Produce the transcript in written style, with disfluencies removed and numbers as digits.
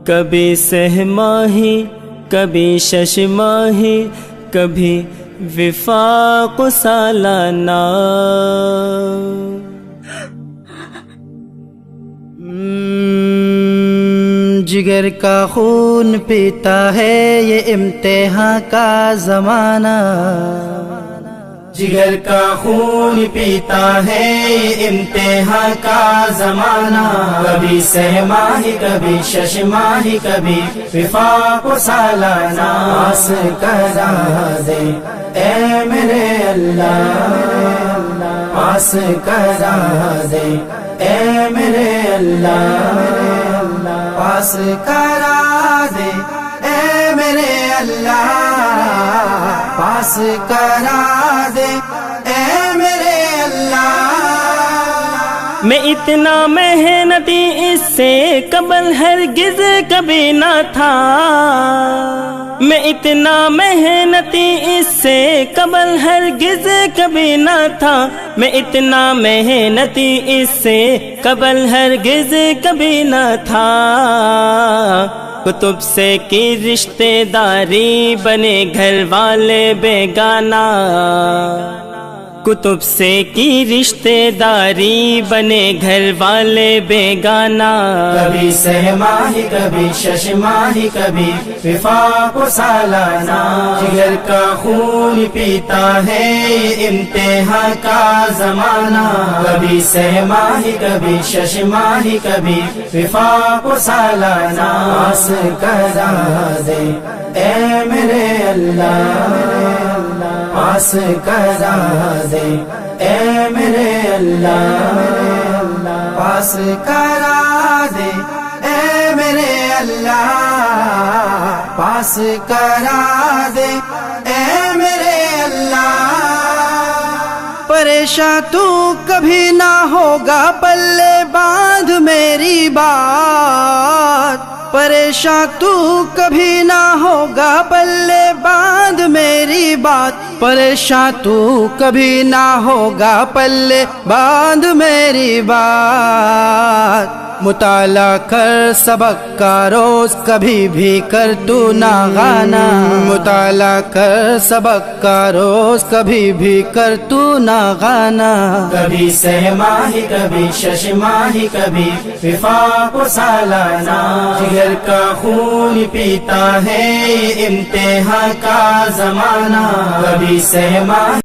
کبھی سہ ماہی کبھی شش ماہی کبھی وفاق سالانہ، جگر کا خون پیتا ہے یہ امتحان کا زمانہ، جگر کا خون پیتا ہے یہ امتحان کا زمانہ، کبھی سہ ماہی کبھی شش ماہی کبھی وفاق سالانہ، پاس کرا دے اے میرے اللہ، پاس کرا دے اے میرے اللہ، پاس کرا دے اے میرے اللہ، پاس کرا دے اے میرے اللہ۔ میں اتنا محنتی اس سے قبل ہرگز کبھی نہ تھا، میں اتنا محنتی اس سے قبل ہرگز کبھی نہ تھا، میں اتنا محنتی اس سے قبل ہرگز کبھی نہ تھا، کتب سے کی رشتے داری بنے گھر والے بیگانہ، کتب سے کی رشتے داری بنے گھر والے بیگانہ، کبھی سہ ماہی کبھی شش ماہی کبھی وفاق سالانہ، جگر کا خون پیتا ہے امتحان کا زمانہ، کبھی سہ ماہی کبھی شش ماہی کبھی وفاق سالانہ، پاس کرا دے اے میرے اللہ، پاس کرا دے اے میرے اللہ، پاس کرا دے اے میرے اللہ، پاس کرا دے اے میرے اللہ۔ پریشاں تو کبھی نہ ہوگا پلے باندھ میری بات، پریشاں تو کبھی نہ ہوگا پلے باندھ میری بات، پریشاں تو کبھی نہ ہوگا پلے باندھ میری بات، مطالعہ کر سبق کا روز کبھی بھی کر تو نہ غانا، مطالعہ کر سبق کا روز کبھی بھی کر تو نہ غانا، کبھی سہ ماہی کبھی شش ماہی کبھی وفاق سالانہ، جگر کا خون پیتا ہے امتحان کا زمانہ، کبھی سہ ماہی